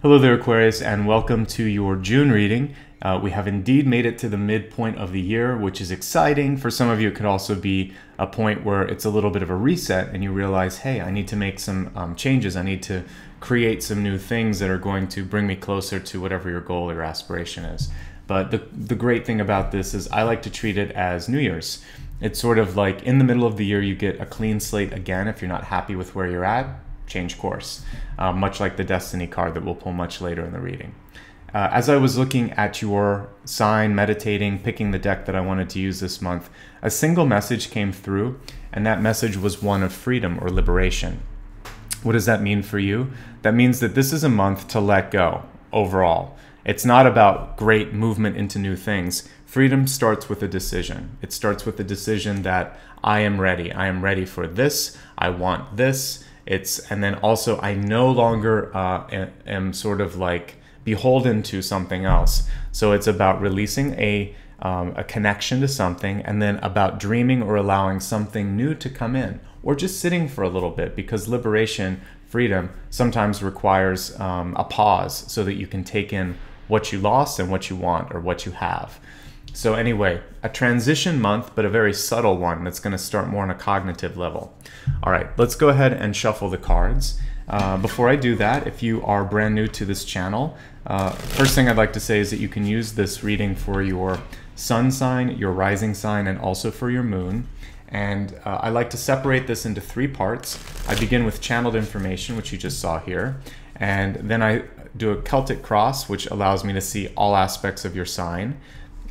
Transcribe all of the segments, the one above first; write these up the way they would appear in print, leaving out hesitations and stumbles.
Hello there, Aquarius, and welcome to your June reading. We have indeed made it to the midpoint of the year, which is exciting. For some of you, it could also be a point where it's a little bit of a reset and you realize, hey, I need to make some changes. I need to create some new things that are going to bring me closer to whatever your goal or aspiration is. But the great thing about this is I like to treat it as New Year's. It's sort of like in the middle of the year, you get a clean slate again. If you're not happy with where you're at, change course, much like the Destiny card that we'll pull much later in the reading. As I was looking at your sign, meditating, picking the deck that I wanted to use this month, a single message came through, and that message was one of freedom or liberation. What does that mean for you? That means that this is a month to let go overall. It's not about great movement into new things. Freedom starts with a decision. It starts with the decision that I am ready. I am ready for this. I want this. And then also I no longer am sort of like beholden to something else. So it's about releasing a connection to something, and then about dreaming or allowing something new to come in, or just sitting for a little bit, because liberation, freedom, sometimes requires a pause so that you can take in what you lost and what you want or what you have. So anyway, a transition month, but a very subtle one that's going to start more on a cognitive level. All right, let's go ahead and shuffle the cards. Before I do that, if you are brand new to this channel, first thing I'd like to say is that you can use this reading for your sun sign, your rising sign, and also for your moon. And I like to separate this into three parts. I begin with channeled information, which you just saw here. And then I do a Celtic cross, which allows me to see all aspects of your sign.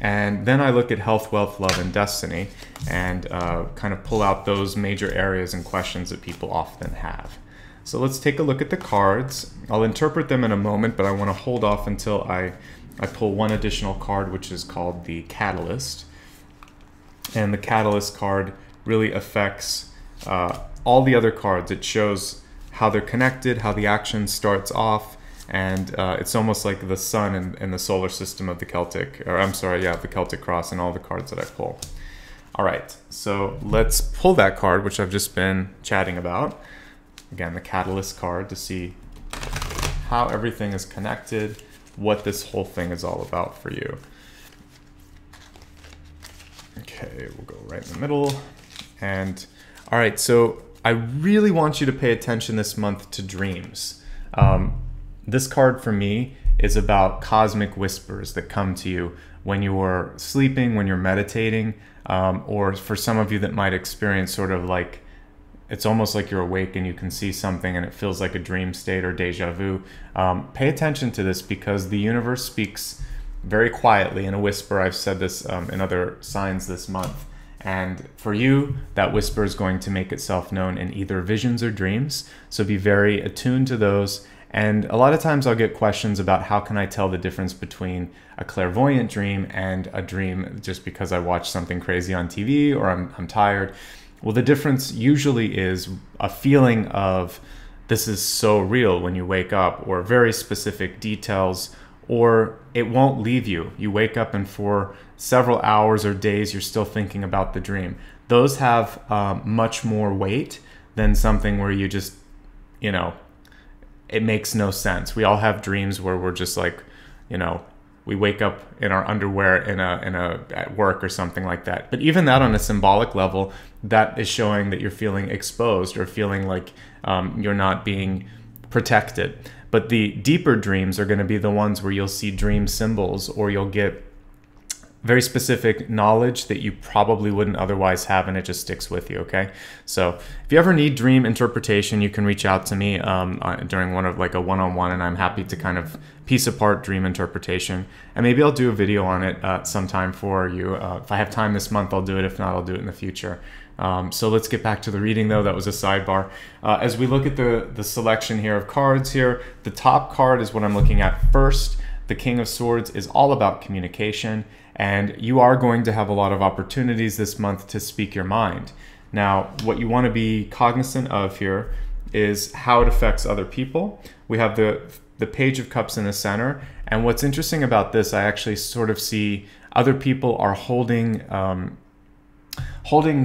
And then I look at health, wealth, love, and destiny, and kind of pull out those major areas and questions that people often have. So let's take a look at the cards. I'll interpret them in a moment, but I want to hold off until I pull one additional card, which is called the Catalyst. And the Catalyst card really affects all the other cards. It shows how they're connected, how the action starts off, and it's almost like the sun in the solar system of the Celtic, or I'm sorry, yeah, the Celtic cross and all the cards that I pull. All right, so let's pull that card, which I've just been chatting about. Again, the Catalyst card, to see how everything is connected, what this whole thing is all about for you. Okay, we'll go right in the middle. And all right, so I really want you to pay attention this month to dreams. This card for me is about cosmic whispers that come to you when you're sleeping, when you're meditating, or for some of you that might experience sort of like, it's almost like you're awake and you can see something and it feels like a dream state or deja vu. Pay attention to this, because the universe speaks very quietly in a whisper. I've said this in other signs this month. And for you, that whisper is going to make itself known in either visions or dreams. So be very attuned to those. And a lot of times I'll get questions about how can I tell the difference between a clairvoyant dream and a dream just because I watched something crazy on TV or I'm tired. Well, the difference usually is a feeling of this is so real when you wake up, or very specific details, or it won't leave you. You wake up and for several hours or days you're still thinking about the dream. Those have much more weight than something where you just, you know, it makes no sense. We all have dreams where we're just like, you know, we wake up in our underwear at work or something like that. But even that, on a symbolic level, that is showing that you're feeling exposed or feeling like you're not being protected. But the deeper dreams are going to be the ones where you'll see dream symbols, or you'll get very specific knowledge that you probably wouldn't otherwise have, and it just sticks with you, okay? So if you ever need dream interpretation, you can reach out to me during a one-on-one, and I'm happy to kind of piece apart dream interpretation. And maybe I'll do a video on it sometime for you. If I have time this month, I'll do it. If not, I'll do it in the future. So let's get back to the reading, though. That was a sidebar. As we look at the selection here of cards here, the top card is what I'm looking at first. The King of Swords is all about communication, and you are going to have a lot of opportunities this month to speak your mind. Now, what you want to be cognizant of here is how it affects other people. We have the Page of Cups in the center, and what's interesting about this, I actually sort of see other people are holding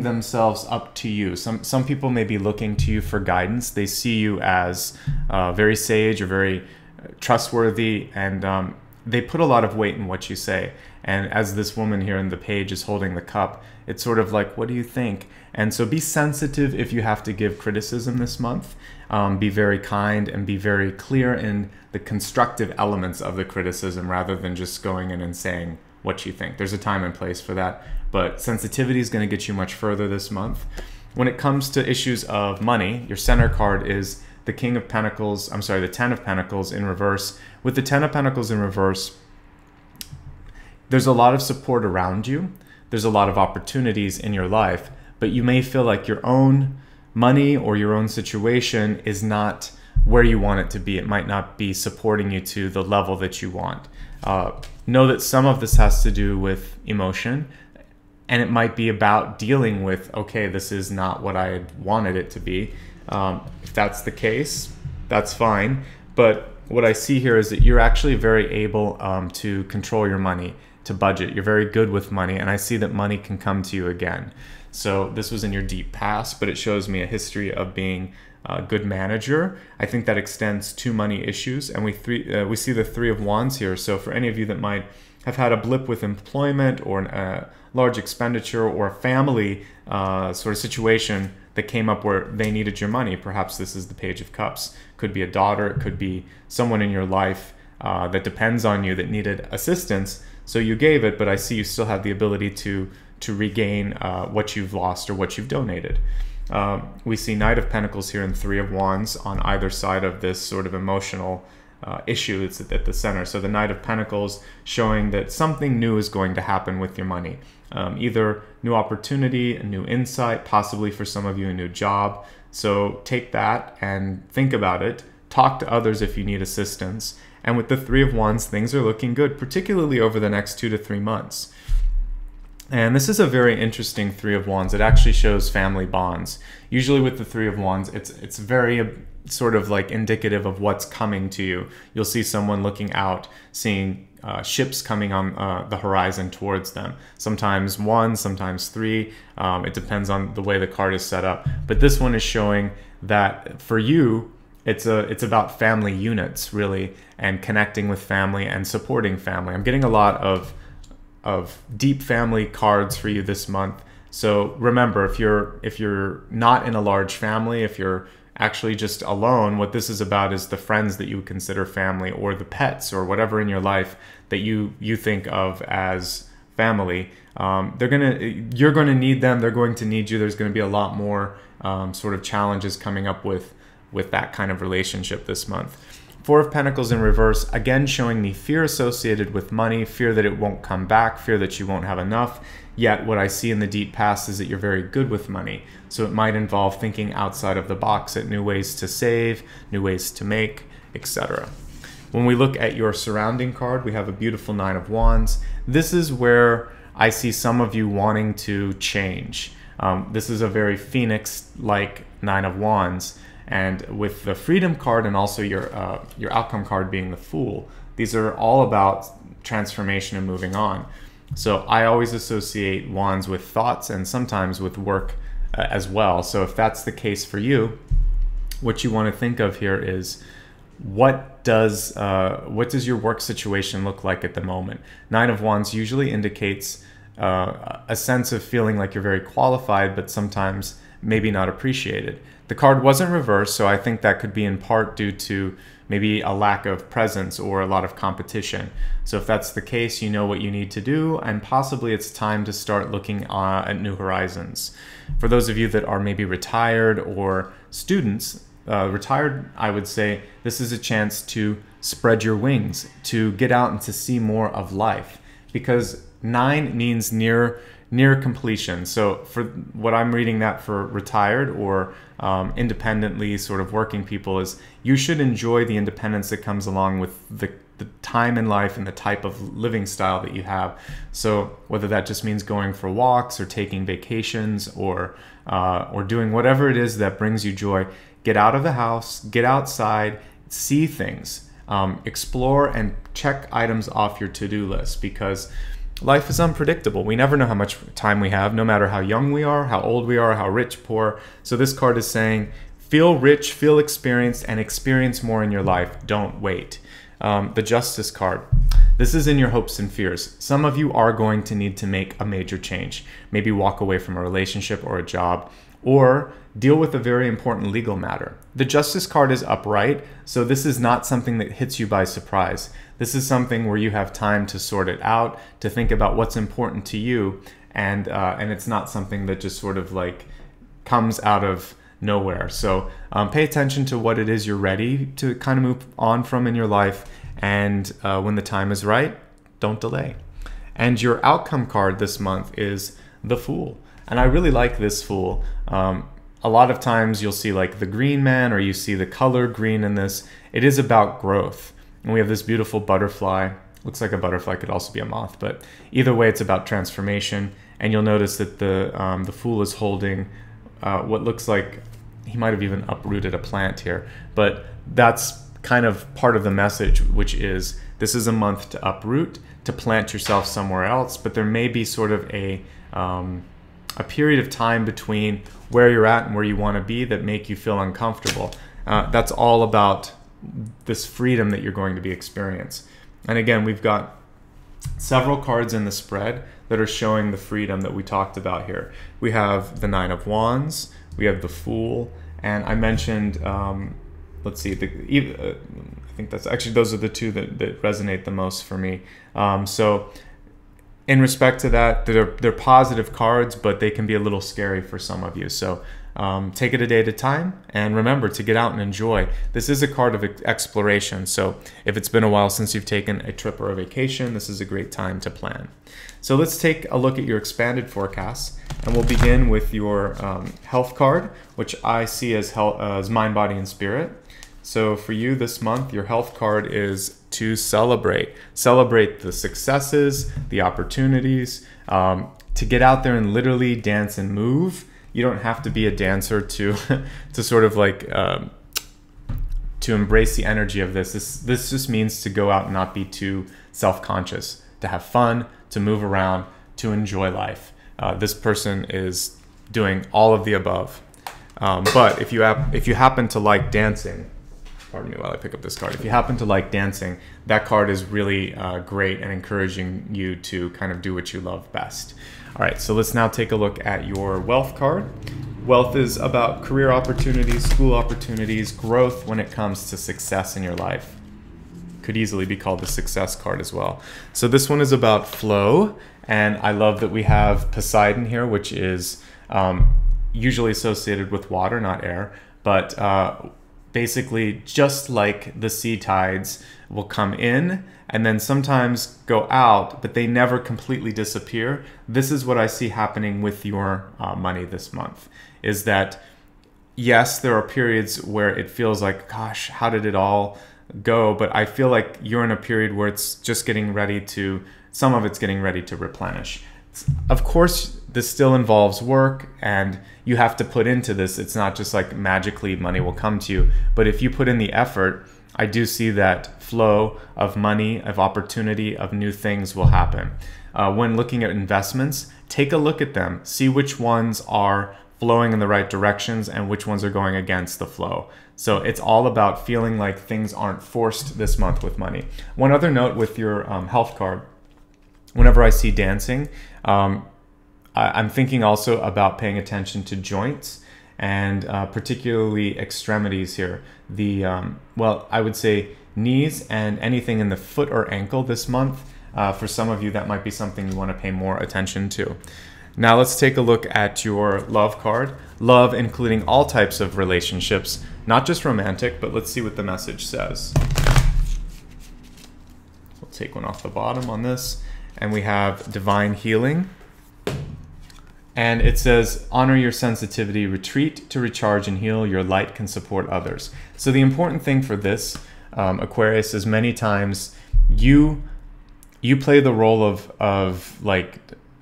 themselves up to you. Some people may be looking to you for guidance. They see you as very sage or very trustworthy, and they put a lot of weight in what you say. And as this woman here in the page is holding the cup, it's sort of like, what do you think? And so be sensitive if you have to give criticism this month. Be very kind and be very clear in the constructive elements of the criticism rather than just going in and saying what you think. There's a time and place for that, but sensitivity is going to get you much further this month. When it comes to issues of money, your center card is the King of Pentacles, I'm sorry, the Ten of Pentacles in reverse. With the Ten of Pentacles in reverse, there's a lot of support around you. There's a lot of opportunities in your life, but you may feel like your own money or your own situation is not where you want it to be. It might not be supporting you to the level that you want. Know that some of this has to do with emotion, and it might be about dealing with, okay, this is not what I wanted it to be. If that's the case, that's fine. But what I see here is that you're actually very able to control your money, to budget. You're very good with money, and I see that money can come to you again. So this was in your deep past, but it shows me a history of being a good manager. I think that extends to money issues, and we see the Three of Wands here. So for any of you that might have had a blip with employment or a large expenditure or a family sort of situation that came up where they needed your money, perhaps this is the Page of Cups. Could be a daughter, it could be someone in your life that depends on you that needed assistance. So you gave it, but I see you still have the ability to regain what you've lost or what you've donated. We see Knight of Pentacles here and Three of Wands on either side of this sort of emotional issue. It's at the center. So the Knight of Pentacles showing that something new is going to happen with your money. Either new opportunity, a new insight, possibly for some of you a new job. So take that and think about it. Talk to others if you need assistance. And with the Three of Wands, things are looking good, particularly over the next 2 to 3 months. And this is a very interesting Three of Wands. It actually shows family bonds. Usually with the Three of Wands, it's very sort of like indicative of what's coming to you. You'll see someone looking out, seeing ships coming on the horizon towards them. Sometimes one, sometimes three. It depends on the way the card is set up. But this one is showing that for you, it's about family units, really, and connecting with family and supporting family. I'm getting a lot of deep family cards for you this month. So remember, if you're not in a large family, if you're actually just alone, what this is about is the friends that you would consider family, or the pets, or whatever in your life that you think of as family. You're gonna need them. They're going to need you. There's going to be a lot more sort of challenges coming up with that kind of relationship this month. Four of Pentacles in reverse, again showing me fear associated with money, fear that it won't come back, fear that you won't have enough. Yet what I see in the deep past is that you're very good with money. So it might involve thinking outside of the box at new ways to save, new ways to make, etc. When we look at your surrounding card, we have a beautiful Nine of Wands. This is where I see some of you wanting to change. This is a very Phoenix-like Nine of Wands. And with the Freedom card and also your outcome card being the Fool, these are all about transformation and moving on. So I always associate wands with thoughts and sometimes with work as well. So if that's the case for you, what you want to think of here is what does your work situation look like at the moment? Nine of Wands usually indicates a sense of feeling like you're very qualified, but sometimes maybe not appreciated. The card wasn't reversed, so I think that could be in part due to maybe a lack of presence or a lot of competition. So if that's the case, you know what you need to do, and possibly it's time to start looking at new horizons. For those of you that are maybe retired or students, retired, I would say this is a chance to spread your wings, to get out and to see more of life, because 9 means near completion. So for what I'm reading that for retired or independently sort of working people is you should enjoy the independence that comes along with the time in life and the type of living style that you have. So whether that just means going for walks or taking vacations or doing whatever it is that brings you joy, get out of the house, get outside, see things, explore and check items off your to-do list, because life is unpredictable. We never know how much time we have, no matter how young we are, how old we are, how rich, poor. So this card is saying, Feel rich, feel experienced, and experience more in your life. Don't wait. The Justice card. This is in your hopes and fears. Some of you are going to need to make a major change. Maybe walk away from a relationship or a job, or deal with a very important legal matter. The Justice card is upright, so this is not something that hits you by surprise. This is something where you have time to sort it out, to think about what's important to you, and it's not something that just sort of like comes out of nowhere. So pay attention to what it is you're ready to kind of move on from in your life, and when the time is right, don't delay. And your outcome card this month is the Fool. And I really like this Fool. A lot of times you'll see like the green man, or you see the color green in this. It is about growth. And we have this beautiful butterfly. Looks like a butterfly, could also be a moth, but either way it's about transformation. And you'll notice that the Fool is holding what looks like he might have even uprooted a plant here. But that's kind of part of the message, which is this is a month to uproot, to plant yourself somewhere else, but there may be sort of a period of time between where you're at and where you want to be that make you feel uncomfortable. That's all about this freedom that you're going to be experiencing. And again, we've got several cards in the spread that are showing the freedom that we talked about here. We have the Nine of Wands, we have the Fool, and I mentioned, let's see, I think that's actually, those are the two that resonate the most for me. So in respect to that, they're positive cards, but they can be a little scary for some of you. So take it a day at a time, and remember to get out and enjoy. This is a card of exploration, so if it's been a while since you've taken a trip or a vacation, this is a great time to plan. So let's take a look at your expanded forecast, and we'll begin with your health card, which I see as mind, body, and spirit. So for you this month, your health card is to celebrate. Celebrate the successes, the opportunities, to get out there and literally dance and move. You don't have to be a dancer to to sort of like to embrace the energy of this. This just means to go out and not be too self-conscious, to have fun, to move around, to enjoy life. This person is doing all of the above. But if you happen to like dancing, pardon me while I pick up this card. If you happen to like dancing, that card is really great and encouraging you to kind of do what you love best. All right, so let's now take a look at your wealth card. Wealth is about career opportunities, school opportunities, growth when it comes to success in your life. Could easily be called the success card as well. So this one is about flow, and I love that we have Poseidon here, which is usually associated with water, not air, but basically just like the sea tides will come in and then sometimes go out, but they never completely disappear. This is what I see happening with your money this month, is that yes, there are periods where it feels like, gosh, how did it all go? But I feel like you're in a period where it's just getting ready to, some of it's getting ready to replenish. Of course, this still involves work, and you have to put into this. It's not just like magically money will come to you, but if you put in the effort, I do see that flow of money, of opportunity, of new things will happen. When looking at investments, take a look at them, see which ones are flowing in the right directions and which ones are going against the flow. So it's all about feeling like things aren't forced this month with money. One other note with your health card, whenever I see dancing, I'm thinking also about paying attention to joints and particularly extremities here. Well, I would say knees and anything in the foot or ankle this month. For some of you, that might be something you want to pay more attention to. Now let's take a look at your love card. Love including all types of relationships, not just romantic, but let's see what the message says. We'll take one off the bottom on this. And we have divine healing. And it says, honor your sensitivity, retreat to recharge and heal. Your light can support others. So the important thing for this, Aquarius, is many times you play the role of like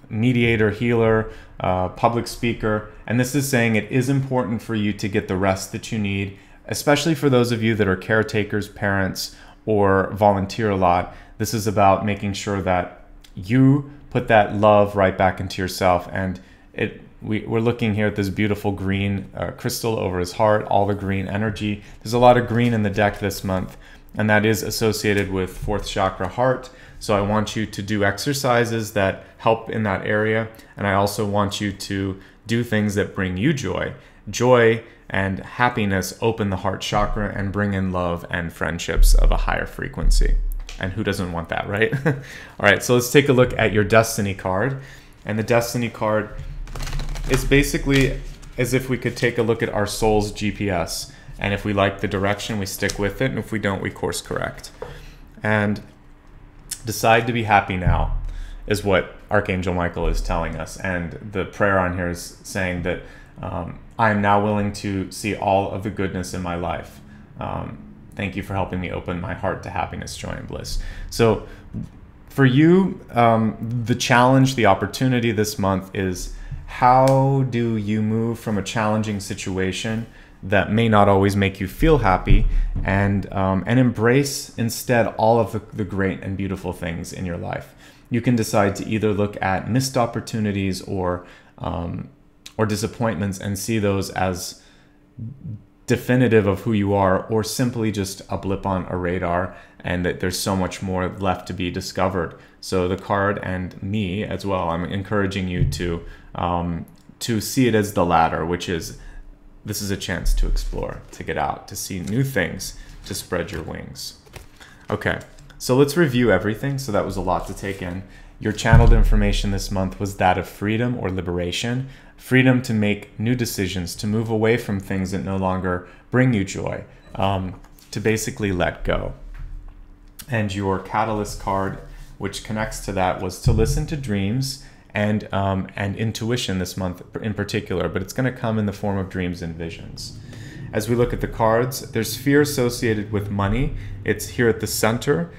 mediator, healer, public speaker. And this is saying it is important for you to get the rest that you need, especially for those of you that are caretakers, parents, or volunteer a lot. This is about making sure that you put that love right back into yourself, and we're looking here at this beautiful green crystal over his heart, all the green energy. There's a lot of green in the deck this month, and that is associated with 4th chakra, heart. So I want you to do exercises that help in that area, and I also want you to do things that bring you joy. Joy and happiness open the heart chakra and bring in love and friendships of a higher frequency. And who doesn't want that, right? All right, so let's take a look at your destiny card. And the destiny card is basically as if we could take a look at our soul's GPS. And if we like the direction, we stick with it. And if we don't, we course correct. And decide to be happy now is what Archangel Michael is telling us. And the prayer on here is saying that I am now willing to see all of the goodness in my life. Thank you for helping me open my heart to happiness, joy, and bliss. So for you, the challenge, the opportunity this month is, how do you move from a challenging situation that may not always make you feel happy and embrace instead all of the great and beautiful things in your life? You can decide to either look at missed opportunities or disappointments and see those as definitive of who you are, or simply just a blip on a radar and that there's so much more left to be discovered. So the card and me as well, I'm encouraging you to see it as the latter, which is, this is a chance to explore, to get out, to see new things, to spread your wings. Okay, so let's review everything. So that was a lot to take in. Your channeled information this month was that of freedom or liberation, freedom to make new decisions, to move away from things that no longer bring you joy, to basically let go. And your catalyst card, which connects to that, was to listen to dreams and intuition this month in particular, but it's going to come in the form of dreams and visions. As we look at the cards, there's fear associated with money. It's here at the center.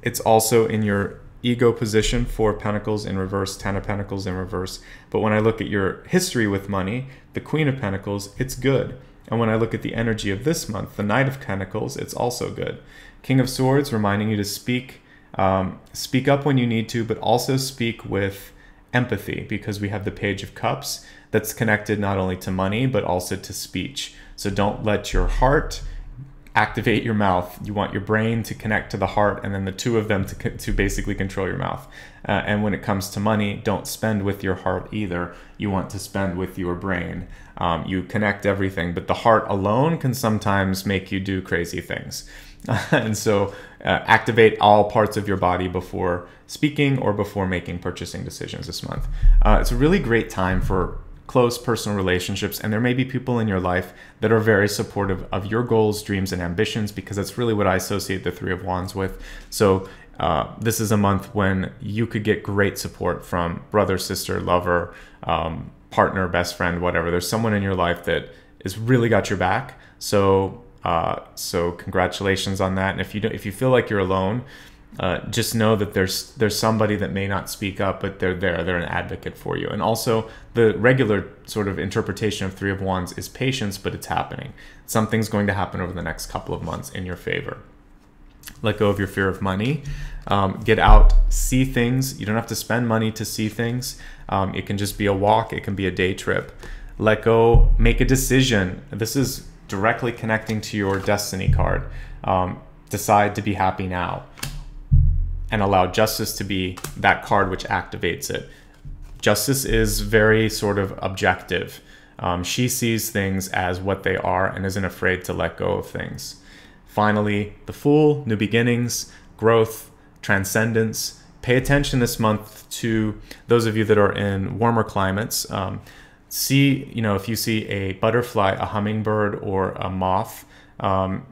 It's also in your ego position, 4 of Pentacles in reverse, 10 of Pentacles in reverse. But when I look at your history with money, the Queen of Pentacles, it's good. And when I look at the energy of this month, the Knight of Pentacles, it's also good. King of Swords, reminding you to speak up when you need to, but also speak with empathy, because we have the Page of Cups that's connected not only to money, but also to speech. So don't let your heart activate your mouth. You want your brain to connect to the heart, and then the two of them to basically control your mouth. And when it comes to money, don't spend with your heart either. You want to spend with your brain. You connect everything, but the heart alone can sometimes make you do crazy things. And so activate all parts of your body before speaking or before making purchasing decisions this month. It's a really great time for close personal relationships, and there may be people in your life that are very supportive of your goals, dreams, and ambitions, because that's really what I associate the 3 of Wands with. So this is a month when you could get great support from brother, sister, lover, partner, best friend, whatever. There's someone in your life that has really got your back. So congratulations on that. And if you feel like you're alone, just know that there's somebody that may not speak up, but they're an advocate for you. And also, the regular sort of interpretation of 3 of Wands is patience, but it's happening. Something's going to happen over the next couple of months in your favor. Let go of your fear of money. Get out, see things. You don't have to spend money to see things. It can just be a walk. It can be a day trip. Let go, make a decision. This is directly connecting to your destiny card. Decide to be happy now, and allow justice to be that card which activates it. Justice is very sort of objective. She sees things as what they are and isn't afraid to let go of things. Finally, the Fool, new beginnings, growth, transcendence. Pay attention this month to those of you that are in warmer climates. If you see a butterfly, a hummingbird, or a moth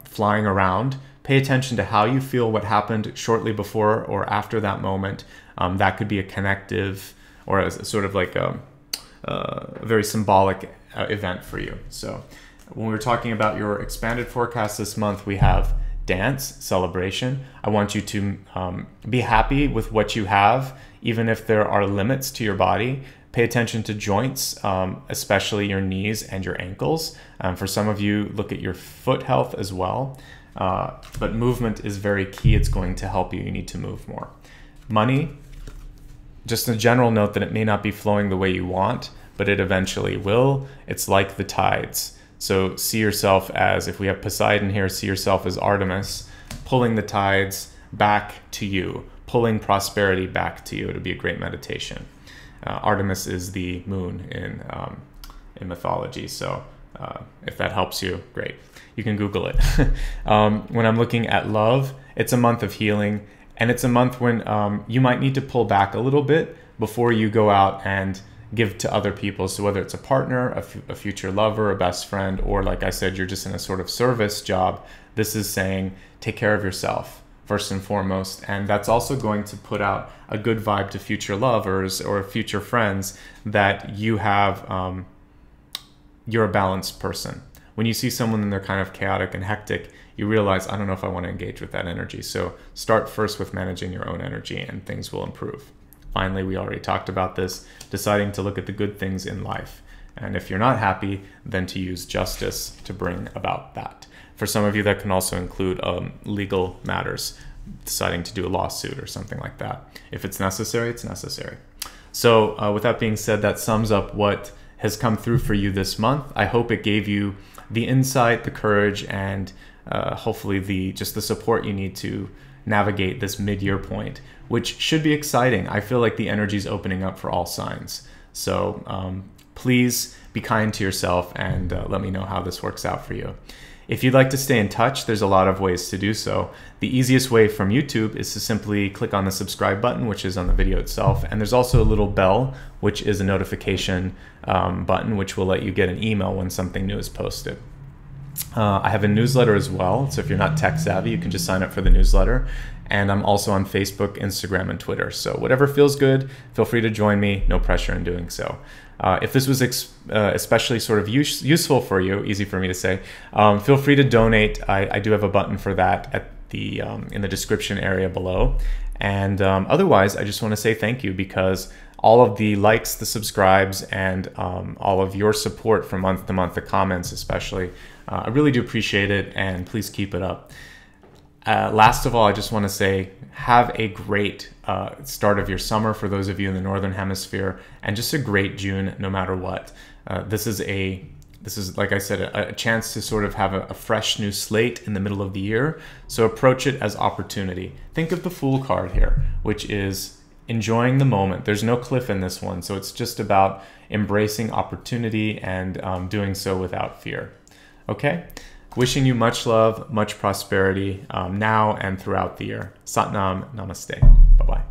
flying around, pay attention to how you feel, what happened shortly before or after that moment. That could be a connective or a sort of like a very symbolic event for you. So when we're talking about your expanded forecast this month, we have dance, celebration. I want you to be happy with what you have, even if there are limits to your body. Pay attention to joints, especially your knees and your ankles. For some of you, look at your foot health as well. But movement is very key. It's going to help you. You need to move more. Money, just a general note that it may not be flowing the way you want, but it eventually will. It's like the tides. So see yourself as, if we have Poseidon here, see yourself as Artemis, pulling the tides back to you, pulling prosperity back to you. It'll be a great meditation. Artemis is the moon in mythology, so if that helps you, great. You can Google it. When I'm looking at love, it's a month of healing, and it's a month when you might need to pull back a little bit before you go out and give to other people. So whether it's a partner, a future lover, a best friend, or like I said, you're just in a sort of service job, this is saying take care of yourself first and foremost. And that's also going to put out a good vibe to future lovers or future friends that you have, you're a balanced person. When you see someone and they're kind of chaotic and hectic, you realize, I don't know if I want to engage with that energy. So start first with managing your own energy and things will improve. Finally, we already talked about this, deciding to look at the good things in life. And if you're not happy, then to use justice to bring about that. For some of you, that can also include legal matters, deciding to do a lawsuit or something like that. If it's necessary, it's necessary. So with that being said, that sums up what has come through for you this month. I hope it gave you the insight, the courage, and hopefully just the support you need to navigate this mid-year point, which should be exciting. I feel like the energy is opening up for all signs. So please be kind to yourself and let me know how this works out for you. If you'd like to stay in touch, there's a lot of ways to do so. The easiest way from YouTube is to simply click on the subscribe button, which is on the video itself. And there's also a little bell, which is a notification button, which will let you get an email when something new is posted. I have a newsletter as well. So if you're not tech savvy, you can just sign up for the newsletter. And I'm also on Facebook, Instagram, and Twitter. So whatever feels good, feel free to join me. No pressure in doing so. If this was especially sort of useful for you, easy for me to say, feel free to donate. I do have a button for that at the in the description area below. And otherwise, I just want to say thank you, because all of the likes, the subscribes, and all of your support from month to month, the comments especially, I really do appreciate it, and please keep it up. Last of all, I just want to say, have a great start of your summer for those of you in the Northern Hemisphere, and just a great June no matter what. This is, like I said, a chance to sort of have a fresh new slate in the middle of the year. So approach it as opportunity. Think of the Fool card here, which is enjoying the moment. There's no cliff in this one, so it's just about embracing opportunity and doing so without fear. Okay? Wishing you much love, much prosperity now and throughout the year. Sat Nam, Namaste. Bye-bye.